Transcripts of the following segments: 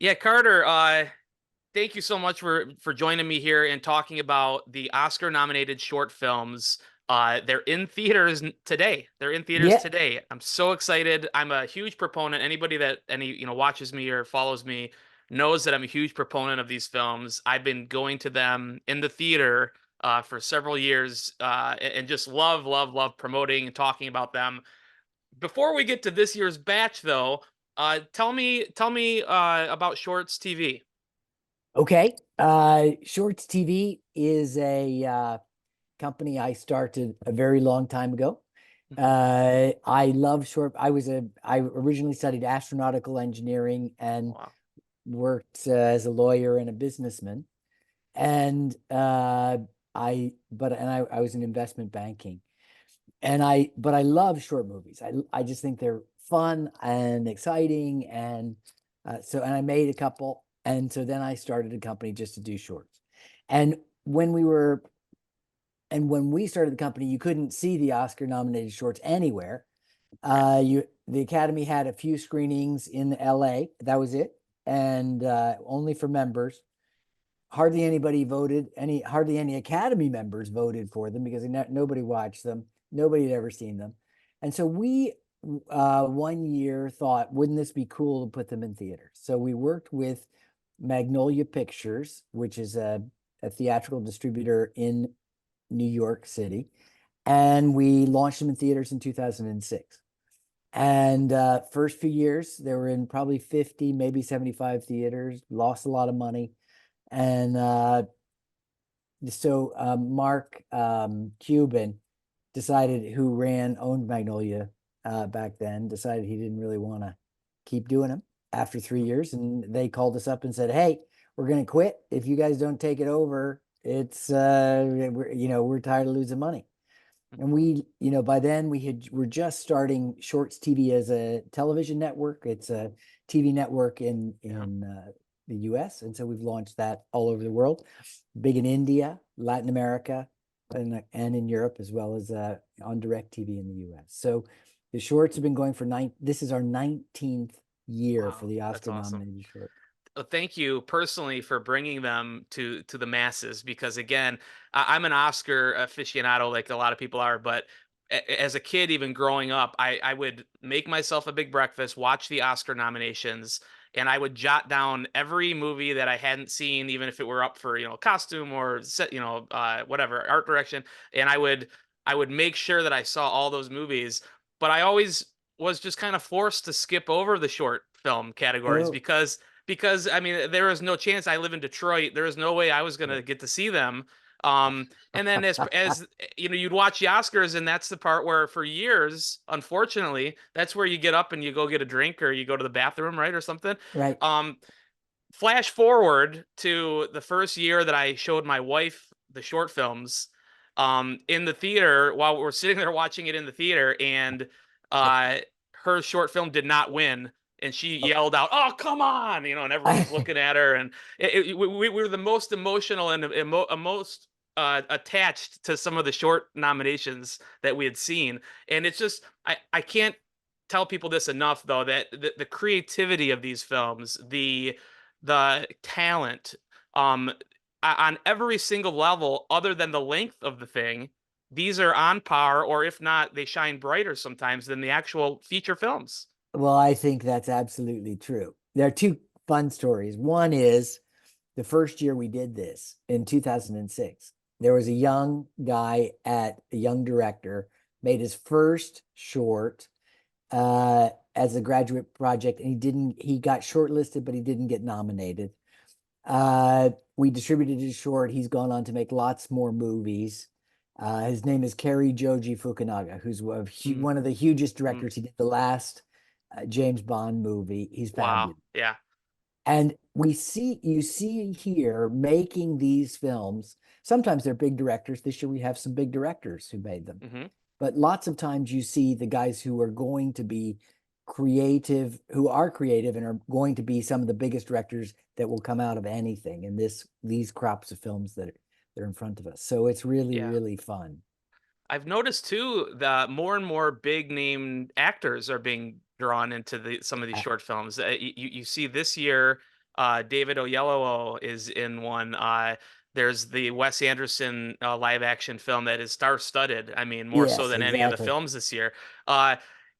Yeah, Carter, thank you so much for joining me here and talking about the Oscar nominated short films. They're in theaters today. They're in theaters Yeah. today. I'm so excited. I'm a huge proponent. Anybody that watches me or follows me knows that I'm a huge proponent of these films. I've been going to them in the theater for several years and just love promoting and talking about them. Before we get to this year's batch, though, tell me about Shorts TV. Okay. Shorts TV is a company I started a very long time ago. Mhm. I love short. I originally studied astronautical engineering and Wow. worked as a lawyer and a businessman. And I was in investment banking. But I love short movies. I just think they're fun and exciting. And I made a couple. And so then I started a company just to do shorts. And when we were, and when we started the company, you couldn't see the Oscar nominated shorts anywhere. Yeah. The Academy had a few screenings in LA. That was it. And only for members. Hardly any Academy members voted for them because nobody watched them. Nobody had ever seen them. And so we one year thought, wouldn't this be cool to put them in theaters? So we worked with Magnolia Pictures, which is a theatrical distributor in New York City, and we launched them in theaters in 2006. And first few years, they were in probably 50, maybe 75 theaters, lost a lot of money. And Mark Cuban owned Magnolia back then, decided he didn't really want to keep doing them after 3 years. And they called us up and said, hey, we're going to quit. If you guys don't take it over, we're tired of losing money. And by then we're just starting Shorts TV as a television network. It's a TV network Yeah. in the US. And so we've launched that all over the world, big in India, Latin America, and in Europe, as well as on direct TV in the US. So the shorts have been going this is our 19th year for Wow. the That's Oscar awesome. nominated short. Thank you personally for bringing them to the masses because again, I'm an Oscar aficionado like a lot of people are, but as a kid, even growing up, I would make myself a big breakfast, watch the Oscar nominations, and I would jot down every movie that I hadn't seen, even if it were up for costume or set, whatever art direction, and I would make sure that I saw all those movies, but I always was just kind of forced to skip over the short film categories Oh, because I mean there was no chance. I live in Detroit. There was no way I was yeah. gonna get to see them. And then as you'd watch the Oscars, and that's the part where for years, unfortunately, that's where you get up and you go get a drink or you go to the bathroom, right, or something. Right. Um, Flash forward to the first year that I showed my wife the short films in the theater while we're sitting there watching it in the theater, and uh, her short film did not win. And she Oh. yelled out, "Oh, come on!" And everyone's looking at her, and we were the most emotional and most attached to some of the short nominations that we had seen. And it's just, I can't tell people this enough, though, that the creativity of these films, the talent um on every single level other than the length of the thing, these are on par, or if not they shine brighter sometimes than the actual feature films. Well, I think that's absolutely true. There are two fun stories. One is the first year we did this in 2006, there was a young guy at a young director, made his first short as a graduate project, and he got shortlisted, but he didn't get nominated. We distributed his short. He's gone on to make lots more movies. His name is Kerry Joji Fukunaga, who's Mm, one of the hugest mm. directors. He did the last James Bond movie. He's Wow. fabulous. Yeah. And you see here making these films. Sometimes they're big directors. This year we have some big directors who made them. Hmm. But lots of times you see the guys who are going to be who are creative and are going to be some of the biggest directors that will come out of anything in these crops of films that are in front of us. So it's really, Yeah. really fun. I've noticed too that more and more big name actors are being drawn into some of these Uh, short films. You see this year, David Oyelowo is in one. There's the Wes Anderson live action film that is star studded. I mean, more so Yes, than any of the exactly. films this year. Uh,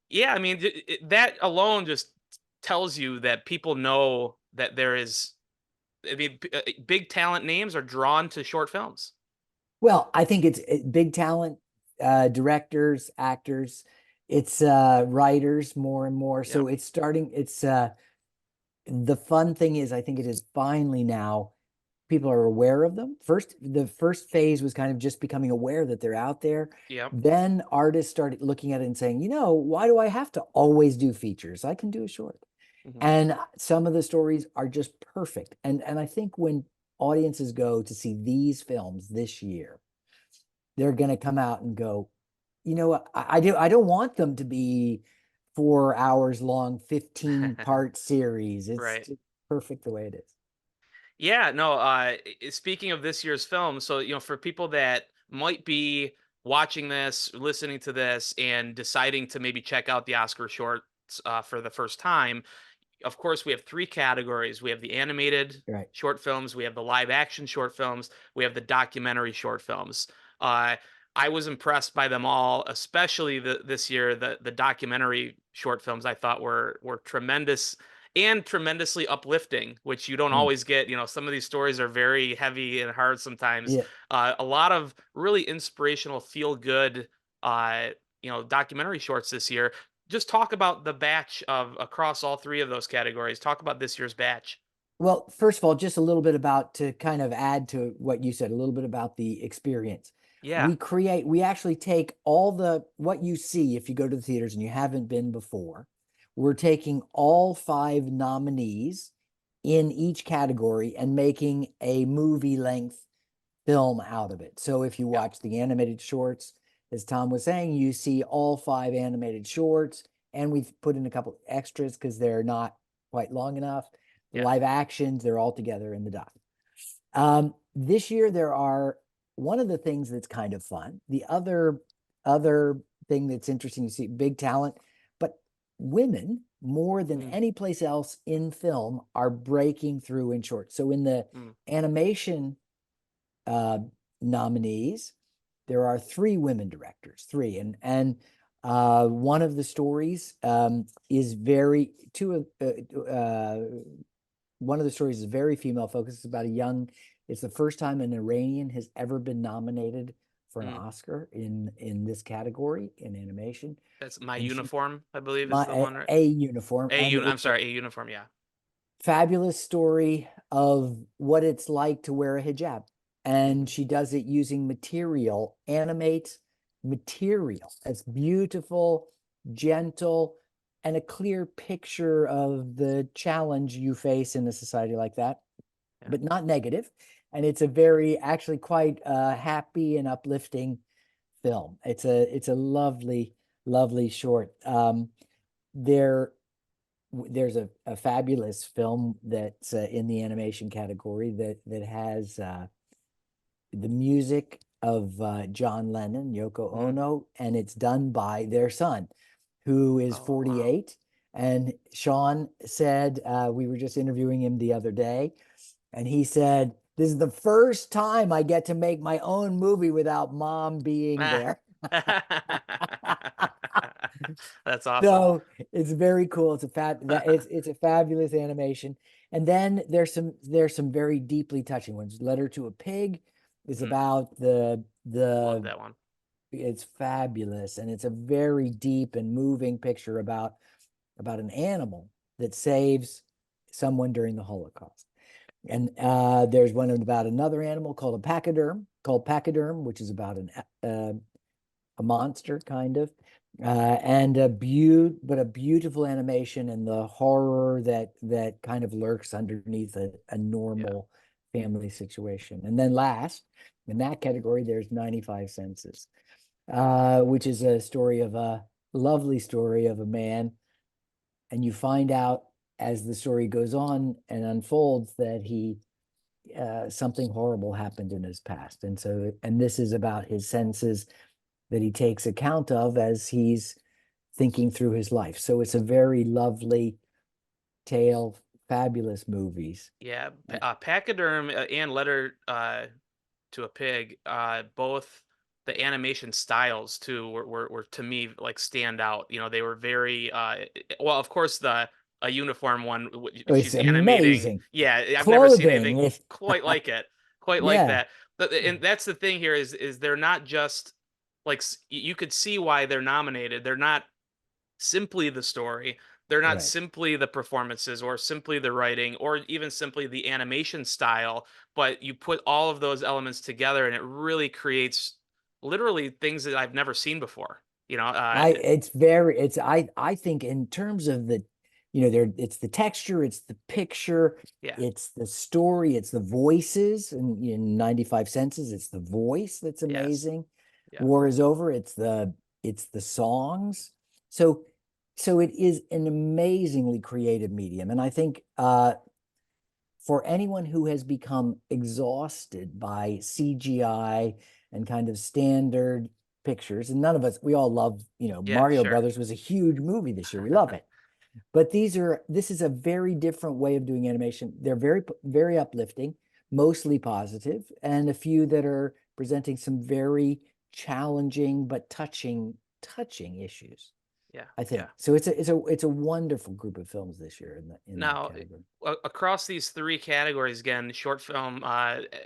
yeah, I mean, that alone just tells you that people know that there is. I mean, big talent names are drawn to short films. Well, I think it's big talent, directors, actors, it's writers more and more. Yeah, So it's starting, it's the fun thing is I think it is finally now people are aware of them. First, the first phase was kind of just becoming aware that they're out there. yeah, Then artists started looking at it and saying, why do I have to always do features? I can do a short. hmm And some of the stories are just perfect. And I think when audiences go to see these films this year, they're going to come out and go, what I don't want them to be 4 hours long, 15-part series. It's right. just perfect the way it is. Yeah, no, speaking of this year's film, so for people that might be watching this, listening to this, and deciding to maybe check out the Oscar shorts for the first time, of course, we have three categories. We have the animated Right. short films, we have the live action short films, we have the documentary short films. Uh, I was impressed by them all, especially this year. The documentary short films I thought were tremendous and tremendously uplifting, which you don't Mm. always get. Some of these stories are very heavy and hard sometimes. Yeah. A lot of really inspirational, feel good, documentary shorts this year. Just talk about the batch of across all three of those categories. Talk about this year's batch. Well, first of all, just a little bit about to kind of add to what you said, a little bit about the experience. Yeah. We actually take all what you see if you go to the theaters and you haven't been before. We're taking all five nominees in each category and making a movie length film out of it. So if you Yeah. watch the animated shorts, as Tom was saying, you see all five animated shorts, and we've put in a couple extras because they're not quite long enough. The Yeah. live actions, they're all together in the doc. This year there are one of the things that's kind of fun. The other thing that's interesting, you see big talent, but women more than Mm, any place else in film are breaking through in short. So in the mm, animation uh, nominees, there are three women directors, three, and one of the stories is very two one of the stories is very female focused. It's about a young. It's the first time an Iranian has ever been nominated for an mm. Oscar in this category in animation, That's My and she Uniform, I believe, is my the one, right? a uniform, and I'm it's a sorry, A Uniform. Yeah. fabulous story of what it's like to wear a hijab. And hmm she does it using material, animate material. It's beautiful, gentle, and a clear picture of the challenge you face in a society like that, Yeah. but not negative. And it's a very, actually quite happy and uplifting film. It's a lovely, lovely short. There there's a fabulous film that's in the animation category that has the music of John Lennon, Yoko hmm Ono, and it's done by their son, who is Oh wow. 48. And Sean said, we were just interviewing him the other day, and he said, "This is the first time I get to make my own movie without mom being Ah. there." That's awesome. So it's very cool. It's a fabulous animation. And then there's some very deeply touching ones. Letter to a Pig is Mm, about love the that one. it's fabulous, and it's a very deep and moving picture about an animal that saves someone during the Holocaust. And there's one about another animal called Pachyderm, which is about uh, a monster kind of, and a beautiful animation and the horror that kind of lurks underneath a Yeah. normal family situation. And then last in that category, there's 95 Senses, which is a story of a lovely story of a man, and you find out as the story goes on and unfolds that he something horrible happened in his past, and this is about his senses that he takes account of as he's thinking through his life. So it's a very lovely tale, fabulous movies. Yeah, Uh, Pachyderm and Letter to a Pig, both the animation styles too were to me like stand out. You know, they were very well, of course the a uniform one if It's she's animating. amazing. Yeah, I've never seen Clothing. anything quite like it. Quite like Yeah, that. And that's the thing here is they're not just like you could see why they're nominated. They're not simply the story. They're not right. simply the performances or simply the writing or even simply the animation style, but you put all of those elements together and it really creates literally things that I've never seen before. You know, I think in terms of the, there, it's the texture, it's the picture, yeah, it's the story, it's the voices, and in 95 senses, it's the voice that's yes, amazing. yeah, War is Over, it's the songs. So it is an amazingly creative medium. And I think for anyone who has become exhausted by CGI and kind of standard pictures, and none of us, we all love, yeah, Mario sure, Brothers was a huge movie this year. We love it. But this is a very different way of doing animation. They're very uplifting, mostly positive, and a few that are presenting some very challenging but touching issues. yeah, I yeah. think so. It's a wonderful group of films this year in that Now, category. across these three categories, again, short film,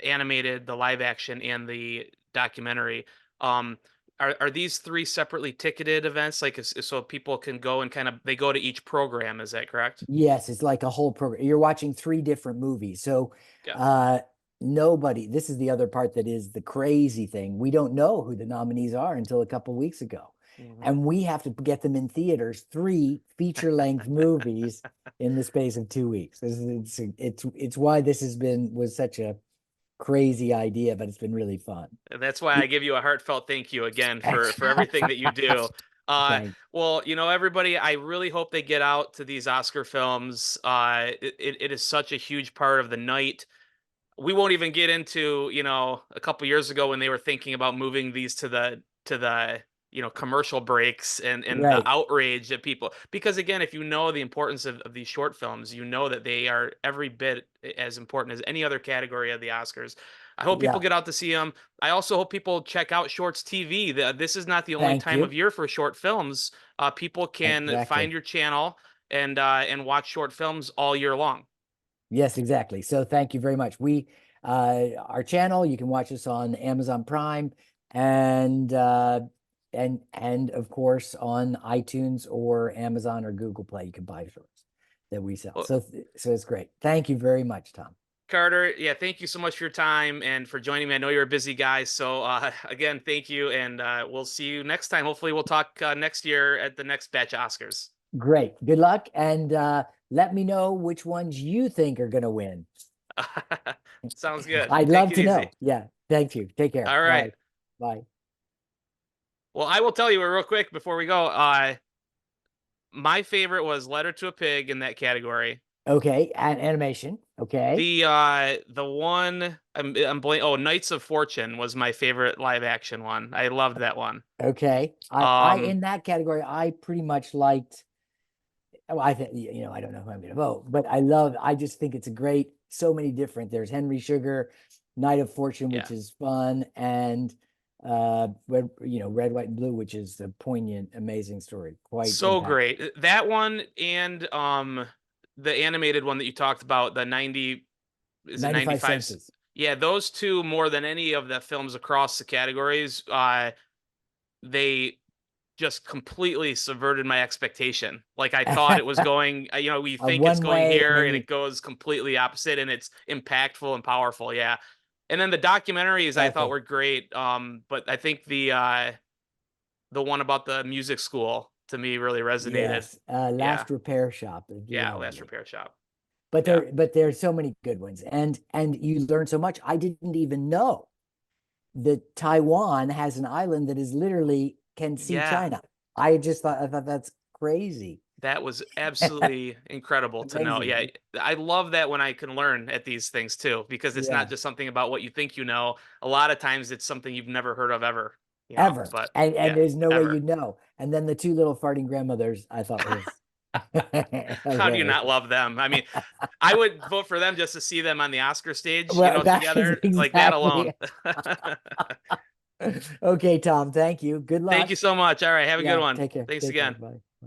animated, the live action, and the documentary, um, are these three separately ticketed events? Like, so people can go and kind of they go to each program. Is that correct? Yes, it's like a whole program. You're watching three different movies. So Yeah. uh nobody, this is the other part that is the crazy thing. We don't know who the nominees are until a couple weeks ago. Mhm. And we have to get them in theaters, three feature-length movies in the space of 2 weeks. It's why this was such a crazy idea, but it's been really fun. And that's why I give you a heartfelt thank you again for everything that you do. Thanks. Well, you know, everybody, I really hope they get out to these Oscar films. It is such a huge part of the night. We won't even get into, you know, a couple years ago when they were thinking about moving these to the commercial breaks and the Right. outrage that people, because again, if you know the importance of these short films, you know that they are every bit as important as any other category of the Oscars. I hope people Yeah. get out to see them. I also hope people check out Shorts TV. This is not the only Thank time of you. year for short films. People can find Exactly. your channel and watch short films all year long. Yes, exactly. So thank you very much. Our channel, you can watch us on Amazon Prime and and of course on iTunes or Amazon or Google Play. You can buy shorts that we sell. Well, So it's great. Thank you very much, Tom. Carter, yeah, thank you so much for your time and for joining me. I know you're a busy guy, so again, thank you, and we'll see you next time. Hopefully, we'll talk next year at the next batch of Oscars. Great. Good luck and let me know which ones you think are going to win. Sounds good. I'd Take love it to easy. know. Yeah. Thank you. Take care. All right. Bye. Bye. Well, I will tell you real quick before we go. My favorite was Letter to a Pig in that category. Okay. And animation. Okay. The one oh, Knights of Fortune was my favorite live action one. I loved that one. Okay. I Um, in that category, I pretty much liked. Oh, I think I don't know who I'm going to vote, but I just think it's a great. So many different. There's Henry Sugar, Knight of Fortune, yeah. which is fun, and Red, White, and Blue, which is a poignant, amazing story, quite So impactful. great. That one and the animated one that you talked about, the 90 is it 95 95? senses. Yeah, those two more than any of the films across the categories, they just completely subverted my expectation. Like I thought it was going, we A think it's one going way, and here then and you it goes completely opposite and it's impactful and powerful. Yeah. And then the documentaries I thought exactly. were great. But I think the one about the music school to me really resonated. Yes, Yeah. Last Repair Shop is Yeah, Last lovely. Repair Shop. But Yeah. there's so many good ones, and you learn so much. I didn't even know that Taiwan has an island that is literally can see Yeah. China. I thought that's crazy. That was absolutely incredible to know. Yeah, Amazing. I love that when I can learn at these things too, because it's not Yeah, just something about what you think you know. A lot of times it's something you've never heard of ever. ever. But And yeah, there's no way ever. you'd know. And then the two little farting grandmothers I thought was How do you Okay. not love them? I mean, I would vote for them just to see them on the Oscar stage, Well, that is together, like that alone. exactly. Okay, Tom, thank you. Good Thank you luck. so much. All right, have a good Yeah, one. take care. Thanks Take care. again. Bye.